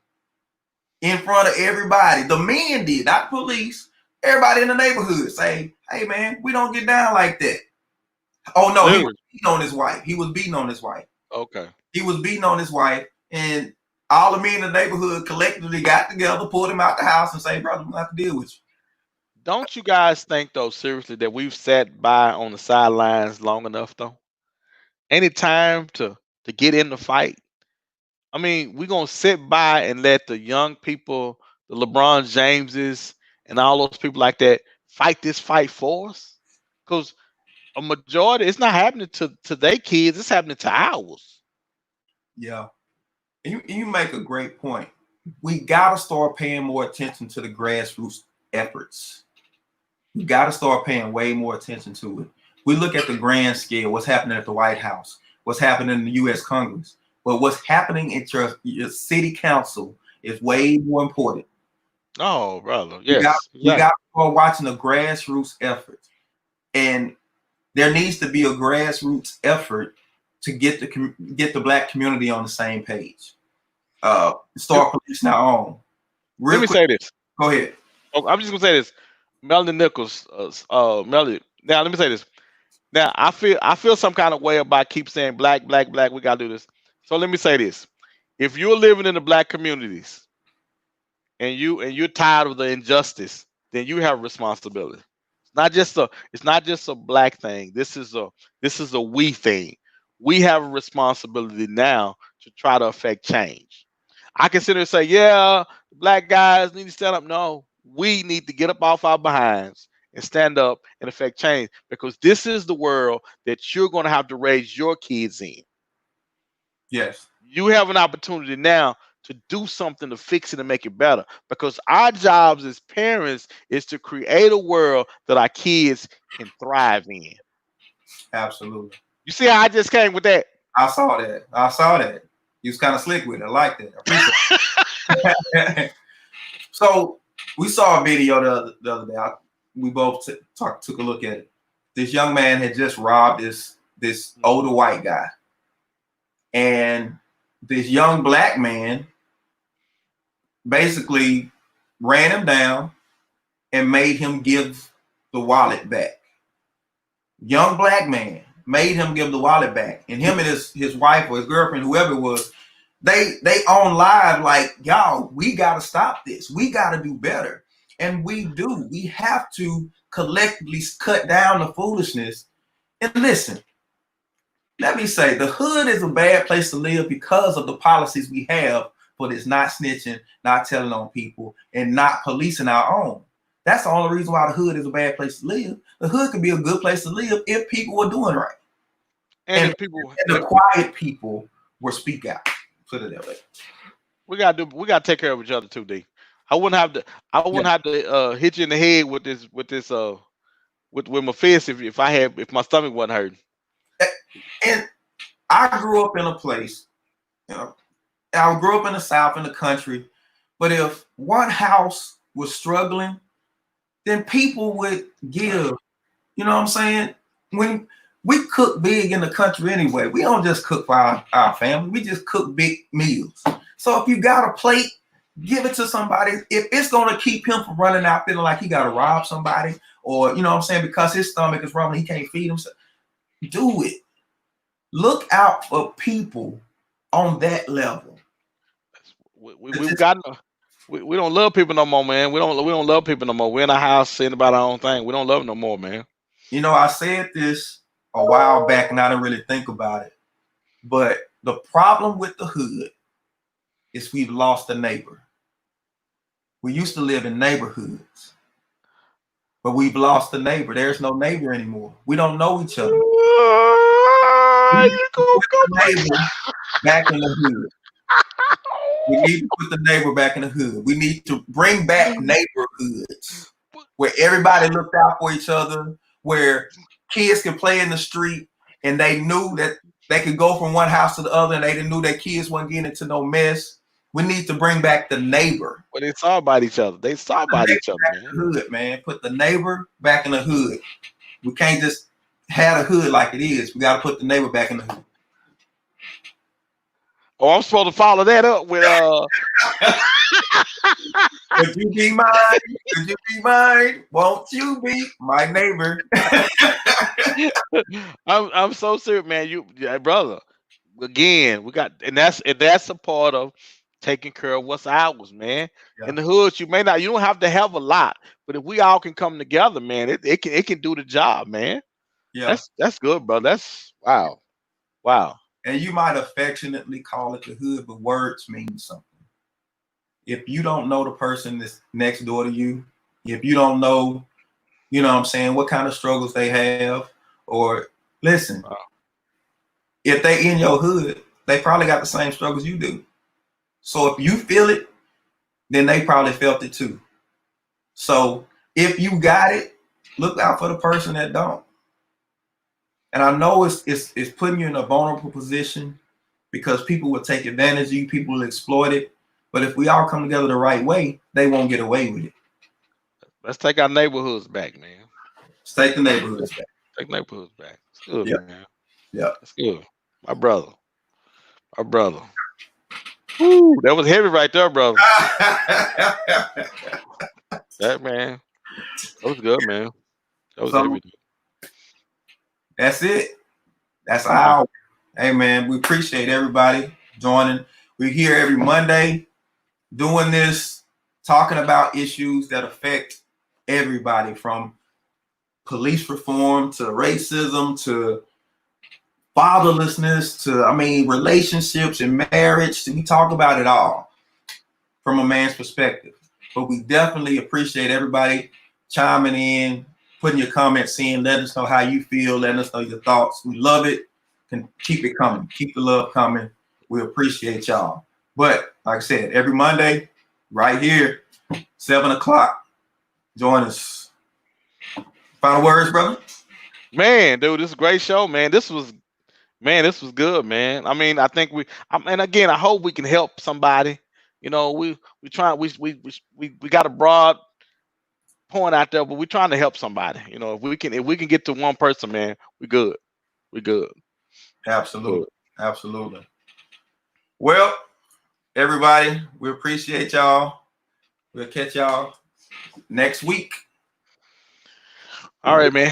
in front of everybody. The men did, not police. Everybody in the neighborhood say, hey man, we don't get down like that. Oh no, he was beating on his wife. He was beating on his wife. Okay. He was beating on his wife, and all the men in the neighborhood collectively got together, pulled him out the house, and say, brother, we have to deal with you. Don't you guys think, though, seriously, that we've sat by on the sidelines long enough, though? Any time to get in the fight? We're going to sit by and let the young people, the LeBron Jameses, and all those people like that fight this fight for us? Because a majority, it's not happening to their kids, it's happening to ours. Yeah. You make a great point. We got to start paying more attention to the grassroots efforts. We got to start paying way more attention to it. We look at the grand scale, what's happening at the White House, what's happening in the U.S. Congress, but what's happening at your city council is way more important. Oh, brother, yes. We got to start watching the grassroots effort. And there needs to be a grassroots effort to get the black community on the same page. Start policing our own. Let me say this. Go ahead. I'm just gonna say this. Melanie Nichols, Melody. Now let me say this. Now I feel some kind of way about keep saying black. We gotta do this. So let me say this. If you're living in the black communities and you're tired of the injustice, then you have a responsibility. It's It's not just a black thing. This is a we thing. We have a responsibility now to try to affect change. I consider say, yeah, black guys need to stand up. No, we need to get up off our behinds and stand up and affect change because this is the world that you're going to have to raise your kids in. Yes. You have an opportunity now to do something to fix it and make it better because our jobs as parents is to create a world that our kids can thrive in. Absolutely. You see how I just came with that? I saw that. You was kind of slick with it. I like that. I appreciate it. So we saw a video the other day. We both took a look at it. This young man had just robbed this older white guy. And this young black man basically ran him down and made him give the wallet back. Young black man made him give the wallet back. And him and his wife or his girlfriend, whoever it was, they on live like, y'all, we got to stop this. We got to do better. And we do. We have to collectively cut down the foolishness. And listen, let me say, the hood is a bad place to live because of the policies we have for this not snitching, not telling on people, and not policing our own. That's the only reason why the hood is a bad place to live. The hood could be a good place to live if people were doing right. And the quiet people will speak out. Put it that way. We gotta take care of each other too, D. I wouldn't have to hit you in the head with my fist if my stomach wasn't hurting. And I grew up in a place, I grew up in the South, in the country, but if one house was struggling, then people would give, you know what I'm saying? When we cook big in the country anyway, we don't just cook for our family, we just cook big meals. So if you got a plate, give it to somebody. If it's going to keep him from running out feeling like he got to rob somebody or, you know what I'm saying, because his stomach is rumbling, he can't feed himself, do it. Look out for people on that level. We don't love people no more, man. We don't love people no more. We're in our house saying about our own thing. We don't love them no more, man. You know, I said this a while back and I didn't really think about it. But the problem with the hood is we've lost a neighbor. We used to live in neighborhoods, but we've lost the neighbor. There's no neighbor anymore. We don't know each other. We need to put the neighbor back in the hood. We need to put the neighbor back in the hood. We need to bring back neighborhoods where everybody looked out for each other, where kids can play in the street and they knew that they could go from one house to the other and they knew that kids weren't getting into no mess. We need to bring back the neighbor. But they saw about each other. They saw about each other, man. Hood, man. Put the neighbor back in the hood. We can't just have a hood like it is. We got to put the neighbor back in the hood. Oh, I'm supposed to follow that up with Would you be mine? Would you be mine? Won't you be my neighbor? I'm so serious, man. Brother. Again, we got and that's a part of taking care of what's ours, man. Yeah. In the hoods, you don't have to have a lot, but if we all can come together, man, it can do the job, man. Yeah, that's good, bro. That's wow. And you might affectionately call it the hood, but words mean something. If you don't know the person that's next door to you, if you don't know, you know what I'm saying, what kind of struggles they have, or listen, if they in your hood, they probably got the same struggles you do. So if you feel it, then they probably felt it too. So if you got it, look out for the person that don't. And I know it's putting you in a vulnerable position because people will take advantage of you, people will exploit it. But if we all come together the right way, they won't get away with it. Let's take our neighborhoods back, man. Let's take the neighborhoods back. Take neighborhoods back. It's good, man. Yeah. That's good. My brother. Woo, that was heavy right there, brother. That was good, man. That was heavy. That's it. That's our. Hey, man, we appreciate everybody joining. We're here every Monday doing this, talking about issues that affect everybody from police reform to racism to fatherlessness to, I mean, relationships and marriage. We talk about it all from a man's perspective. But we definitely appreciate everybody chiming in, putting your comments in, letting us know how you feel, letting us know your thoughts. We love it. Can keep it coming. Keep the love coming. We appreciate y'all. But like I said, every Monday, right here, 7 o'clock, join us. Final words, brother? Man, dude, this is a great show, man. This was good, man. I mean, I think and again, I hope we can help somebody. You know, we got a broad point out there, but we're trying to help somebody. You know, if we can get to one person, man, we good. We good. Absolutely. Absolutely. Well, everybody, we appreciate y'all. We'll catch y'all next week. All right, man.